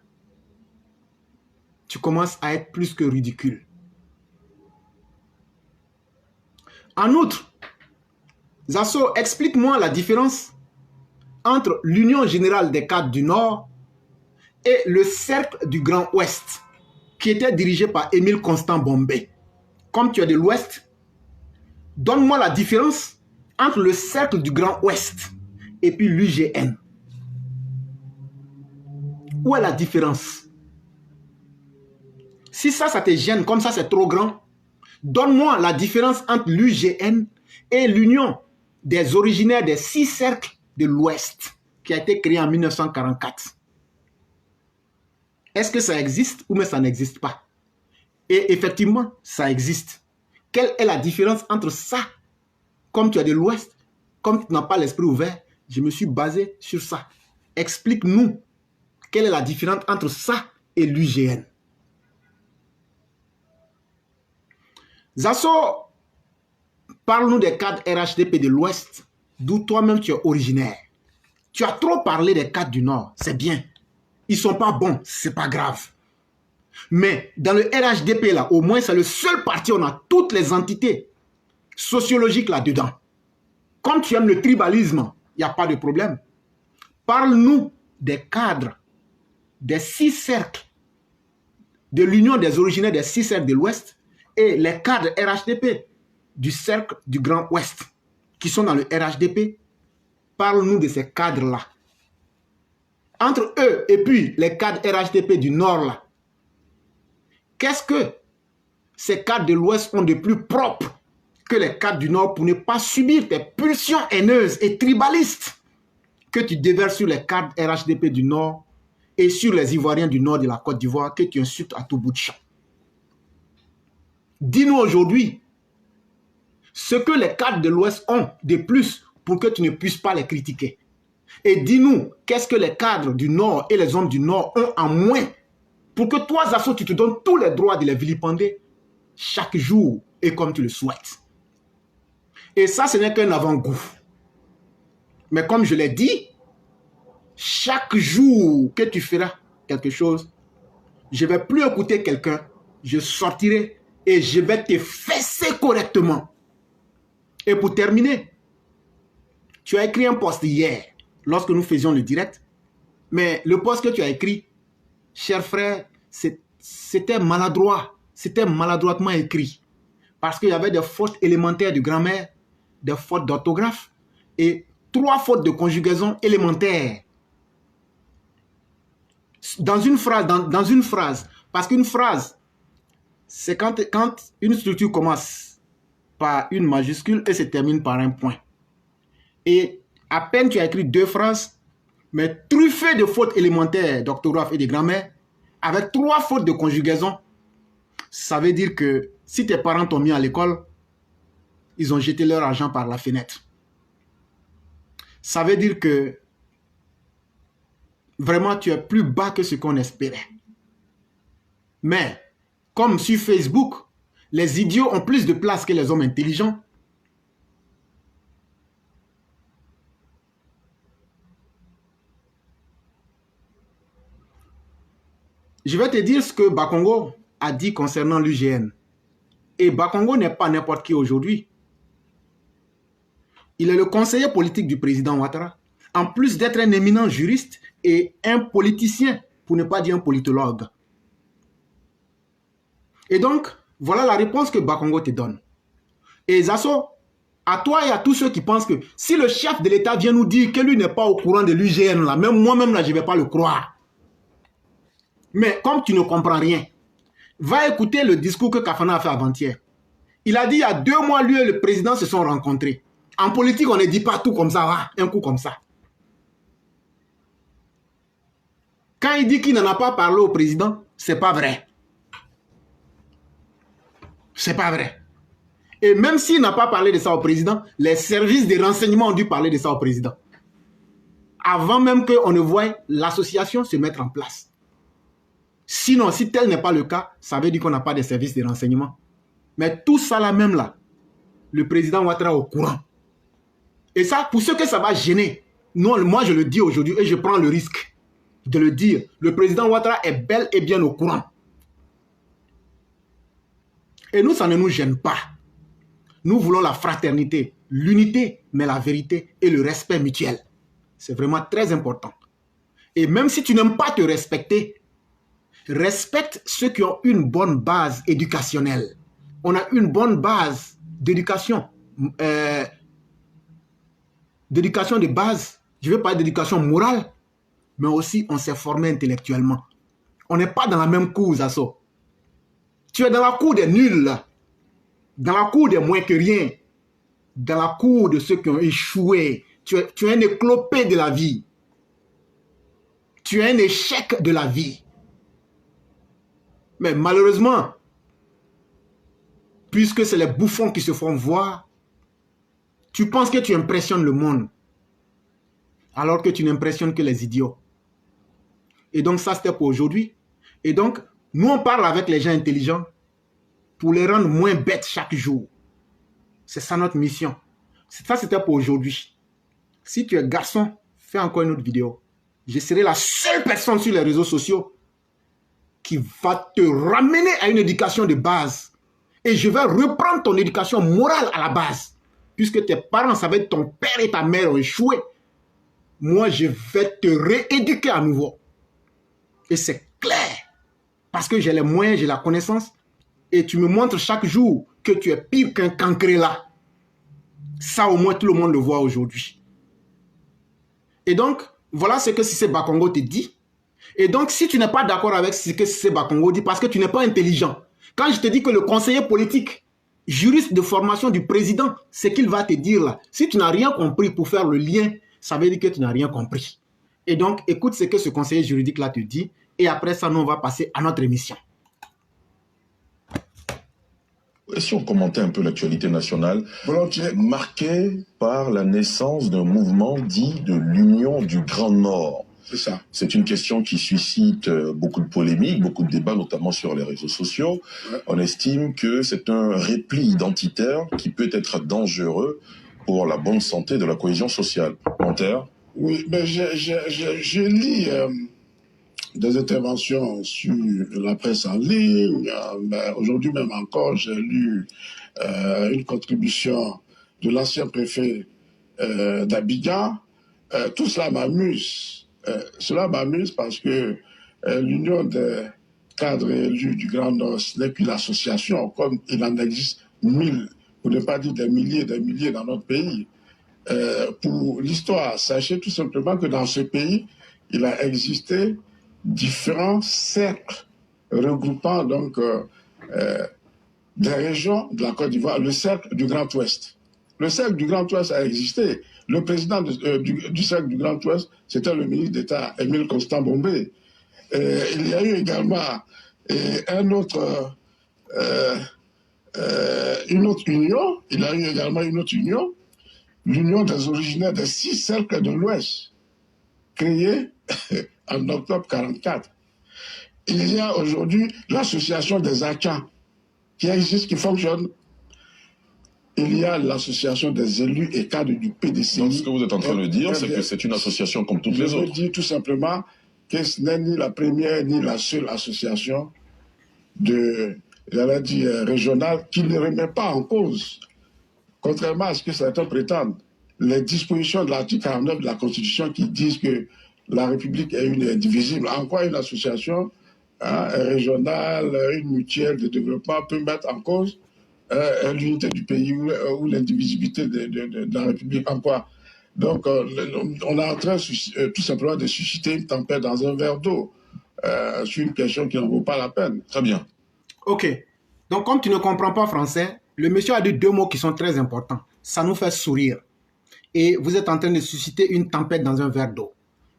Speaker 6: tu commences à être plus que ridicule. En outre, Zasso, explique-moi la différence entre l'Union générale des cadres du Nord et le Cercle du Grand Ouest, qui était dirigé par Émile Constant Bombay. Comme tu es de l'Ouest, donne-moi la différence entre le Cercle du Grand Ouest et puis l'UGN. Où est la différence? Si ça te gêne, comme ça c'est trop grand, donne-moi la différence entre l'UGN et l'Union des originaires des 6 cercles de l'Ouest, qui a été créée en 1944. Est-ce que ça existe ou mais ça n'existe pas? Et effectivement, ça existe. Quelle est la différence entre ça? Comme tu es de l'Ouest, comme tu n'as pas l'esprit ouvert, je me suis basé sur ça. Explique-nous quelle est la différence entre ça et l'UGN. Zasso, parle-nous des cadres RHDP de l'Ouest, d'où toi-même tu es originaire. Tu as trop parlé des cadres du Nord, c'est bien. Ils ne sont pas bons, c'est pas grave. Mais dans le RHDP, là, au moins c'est le seul parti, on a toutes les entités sociologiques là-dedans. Comme tu aimes le tribalisme, il n'y a pas de problème. Parle-nous des cadres des 6 cercles, de l'Union des originaires des 6 cercles de l'Ouest et les cadres RHDP du cercle du Grand Ouest qui sont dans le RHDP. Parle-nous de ces cadres-là. Entre eux et puis les cadres RHDP du Nord, là, qu'est-ce que ces cadres de l'Ouest ont de plus propre que les cadres du Nord pour ne pas subir tes pulsions haineuses et tribalistes que tu déverses sur les cadres RHDP du Nord et sur les Ivoiriens du Nord de la Côte d'Ivoire que tu insultes à tout bout de champ? Dis-nous aujourd'hui ce que les cadres de l'Ouest ont de plus pour que tu ne puisses pas les critiquer. Et dis-nous qu'est-ce que les cadres du Nord et les hommes du Nord ont en moins pour que toi, Zasso, tu te donnes tous les droits de les vilipender chaque jour et comme tu le souhaites. Et ça, ce n'est qu'un avant-goût. Mais comme je l'ai dit, chaque jour que tu feras quelque chose, je ne vais plus écouter quelqu'un, je sortirai et je vais te fesser correctement. Et pour terminer, tu as écrit un post hier, lorsque nous faisions le direct, mais le post que tu as écrit, cher frère, c'était maladroit, c'était maladroitement écrit, parce qu'il y avait des fautes élémentaires de grammaire, des fautes d'orthographe et 3 fautes de conjugaison élémentaires. Dans une phrase, parce qu'une phrase, c'est quand une structure commence par une majuscule et se termine par un point. Et à peine tu as écrit 2 phrases, mais truffées de fautes élémentaires d'orthographe et de grammaire, avec 3 fautes de conjugaison, ça veut dire que si tes parents t'ont mis à l'école, ils ont jeté leur argent par la fenêtre. Ça veut dire que vraiment tu es plus bas que ce qu'on espérait. Mais comme sur Facebook, les idiots ont plus de place que les hommes intelligents. Je vais te dire ce que Bakongo a dit concernant l'UGN. Et Bakongo n'est pas n'importe qui aujourd'hui. Il est le conseiller politique du président Ouattara. En plus d'être un éminent juriste et un politicien, pour ne pas dire un politologue. Et donc, voilà la réponse que Bakongo te donne. Et Zasso, à toi et à tous ceux qui pensent que si le chef de l'État vient nous dire que lui n'est pas au courant de l'UGN, là, même moi-même, là, je ne vais pas le croire. Mais comme tu ne comprends rien, va écouter le discours que Kafana a fait avant-hier. Il a dit il y a 2 mois, lui et le président se sont rencontrés. En politique, on ne dit pas tout comme ça, un coup comme ça. Quand il dit qu'il n'en a pas parlé au président, c'est pas vrai. C'est pas vrai. Et même s'il n'a pas parlé de ça au président, les services de renseignement ont dû parler de ça au président. Avant même qu'on ne voie l'association se mettre en place. Sinon, si tel n'est pas le cas, ça veut dire qu'on n'a pas de services de renseignement. Mais tout ça là même là, le président Ouattara est au courant. Et ça, pour ceux que ça va gêner, non, moi je le dis aujourd'hui et je prends le risque de le dire. Le président Ouattara est bel et bien au courant. Et nous, ça ne nous gêne pas. Nous voulons la fraternité, l'unité, mais la vérité et le respect mutuel. C'est vraiment très important. Et même si tu n'aimes pas te respecter, respecte ceux qui ont une bonne base éducationnelle. On a une bonne base d'éducation. D'éducation de base. Je ne veux pas d'éducation morale, mais aussi on s'est formé intellectuellement. On n'est pas dans la même cour, Zasso. Tu es dans la cour des nuls, dans la cour des moins que rien, dans la cour de ceux qui ont échoué. Tu es un éclopé de la vie. Tu es un échec de la vie. Mais malheureusement, puisque c'est les bouffons qui se font voir, tu penses que tu impressionnes le monde, alors que tu n'impressionnes que les idiots. Et donc ça, c'était pour aujourd'hui. Et donc, nous, on parle avec les gens intelligents pour les rendre moins bêtes chaque jour. C'est ça notre mission. Ça, c'était pour aujourd'hui. Si tu es garçon, fais encore une autre vidéo. Je serai la seule personne sur les réseaux sociaux qui va te ramener à une éducation de base. Et je vais reprendre ton éducation morale à la base. Puisque tes parents savaient que ton père et ta mère ont échoué. Moi, je vais te rééduquer à nouveau. Et c'est clair. Parce que j'ai les moyens, j'ai la connaissance. Et tu me montres chaque jour que tu es pire qu'un cancré là. Ça, au moins, tout le monde le voit aujourd'hui. Et donc, voilà ce que Cissé Bakongo te dit. Et donc, si tu n'es pas d'accord avec ce que Cissé Bakongo dit, parce que tu n'es pas intelligent, quand je te dis que le conseiller politique, juriste de formation du président, ce qu'il va te dire là, si tu n'as rien compris pour faire le lien, ça veut dire que tu n'as rien compris. Et donc, écoute ce que ce conseiller juridique là te dit, et après ça, nous, on va passer à notre émission.
Speaker 8: Si on commentait un peu l'actualité nationale, marquée par la naissance d'un mouvement dit de l'Union du Grand Nord.
Speaker 5: C'est ça.
Speaker 8: C'est une question qui suscite beaucoup de polémiques, beaucoup de débats, notamment sur les réseaux sociaux. Ouais. On estime que c'est un repli identitaire qui peut être dangereux pour la bonne santé de la cohésion sociale. Montaire?
Speaker 9: Oui, mais je lis des interventions sur la presse en ligne. Aujourd'hui même encore, j'ai lu une contribution de l'ancien préfet d'Abidjan. Tout cela m'amuse. Cela m'amuse parce que l'Union des cadres élus du Grand Nord n'est qu'une association, comme il en existe 1000, pour ne pas dire des milliers dans notre pays. Pour l'histoire, sachez tout simplement que dans ce pays, il a existé différents cercles regroupant donc des régions de la Côte d'Ivoire, le cercle du Grand Ouest. Le cercle du Grand Ouest a existé. Le président du cercle du Grand Ouest, c'était le ministre d'État Émile Constant Bombé. Il y a eu également un autre une autre union, il a eu également une autre union, l'union des originaires des 6 cercles de l'Ouest, créée en octobre 1944. Il y a aujourd'hui l'association des Achats qui existe, qui fonctionne. Il y a l'association des élus et cadres du PDC.
Speaker 8: Donc ce que vous êtes en train de dire, c'est que c'est une association comme toutes les autres.
Speaker 9: Je veux dire tout simplement que ce n'est ni la première ni la seule association régionale qui ne remet pas en cause, contrairement à ce que certains prétendent, les dispositions de l'article 49 de la Constitution qui disent que la République est une indivisible. En quoi une association régionale, une mutuelle de développement peut mettre en cause l'unité du pays ou l'indivisibilité de la République, en quoi? Donc, on est en train tout simplement de susciter une tempête dans un verre d'eau sur une question qui n'en vaut pas la peine.
Speaker 8: Très bien.
Speaker 6: Ok. Donc, comme tu ne comprends pas français, le monsieur a dit 2 mots qui sont très importants. Ça nous fait sourire. Et vous êtes en train de susciter une tempête dans un verre d'eau.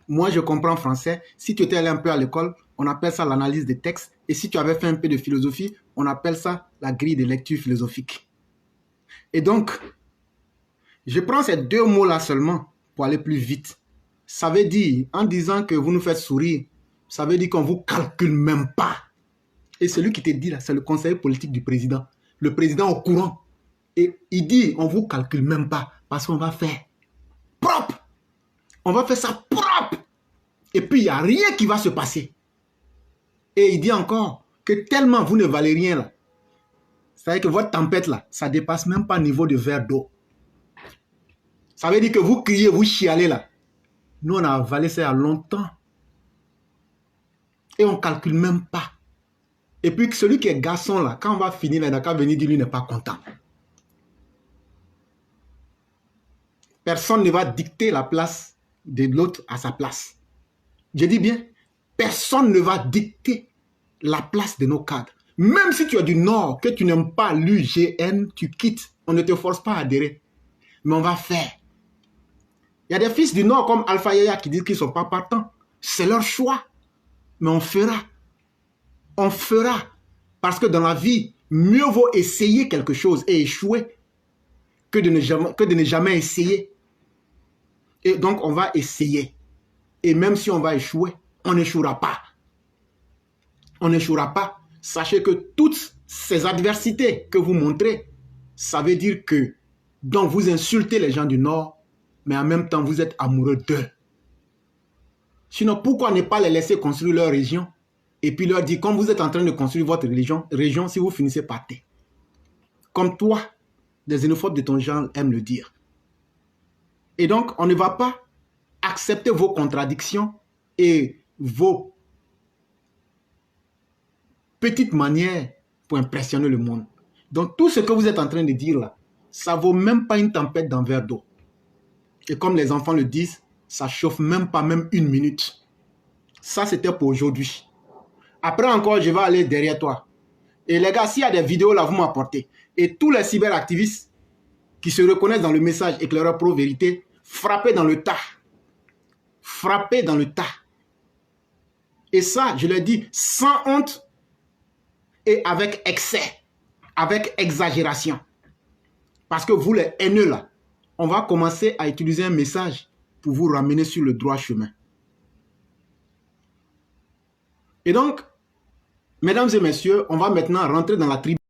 Speaker 6: Moi, je comprends français. Si tu étais allé un peu à l'école, on appelle ça l'analyse des textes. Et si tu avais fait un peu de philosophie, on appelle ça la grille de lecture philosophique. Et donc, je prends ces 2 mots-là seulement pour aller plus vite. Ça veut dire, en disant que vous nous faites sourire, ça veut dire qu'on ne vous calcule même pas. Et celui qui te dit là, c'est le conseiller politique du président. Le président au courant. Et il dit, on ne vous calcule même pas parce qu'on va faire propre. On va faire ça propre. Et puis, il n'y a rien qui va se passer. Et il dit encore que tellement vous ne valez rien là. C'est-à-dire que votre tempête là, ça ne dépasse même pas le niveau de verre d'eau. Ça veut dire que vous criez, vous chialez là. Nous, on a avalé ça il y a longtemps. Et on ne calcule même pas. Et puis, celui qui est garçon là, quand on va finir, il n'a qu'à venir dire lui n'est pas content. Personne ne va dicter la place de l'autre à sa place. Je dis bien, personne ne va dicter la place de nos cadres. Même si tu es du Nord, que tu n'aimes pas l'UGN, tu quittes. On ne te force pas à adhérer. Mais on va faire. Il y a des fils du Nord comme Alpha Yaya qui disent qu'ils ne sont pas partants. C'est leur choix. Mais on fera. On fera. Parce que dans la vie, mieux vaut essayer quelque chose et échouer que de ne jamais essayer. Et donc, on va essayer. Et même si on va échouer, on n'échouera pas. On n'échouera pas. Sachez que toutes ces adversités que vous montrez, ça veut dire que donc vous insultez les gens du Nord, mais en même temps, vous êtes amoureux d'eux. Sinon, pourquoi ne pas les laisser construire leur région et puis leur dire, comme vous êtes en train de construire votre région, si vous finissez par terre. Comme toi, les xénophobes de ton genre aiment le dire. Et donc, on ne va pas accepter vos contradictions et vos petites manières pour impressionner le monde. Donc, tout ce que vous êtes en train de dire là, ça ne vaut même pas une tempête dans un verre d'eau. Et comme les enfants le disent, ça ne chauffe même pas même 1 minute. Ça, c'était pour aujourd'hui. Après encore, je vais aller derrière toi. Et les gars, s'il y a des vidéos là, vous m'apportez. Et tous les cyberactivistes qui se reconnaissent dans le message éclaireur pro-vérité, frappez dans le tas. Frappez dans le tas. Et ça, je l'ai dit, sans honte et avec excès, avec exagération. Parce que vous, les haineux là, on va commencer à utiliser un message pour vous ramener sur le droit chemin. Et donc, mesdames et messieurs, on va maintenant rentrer dans la tribu.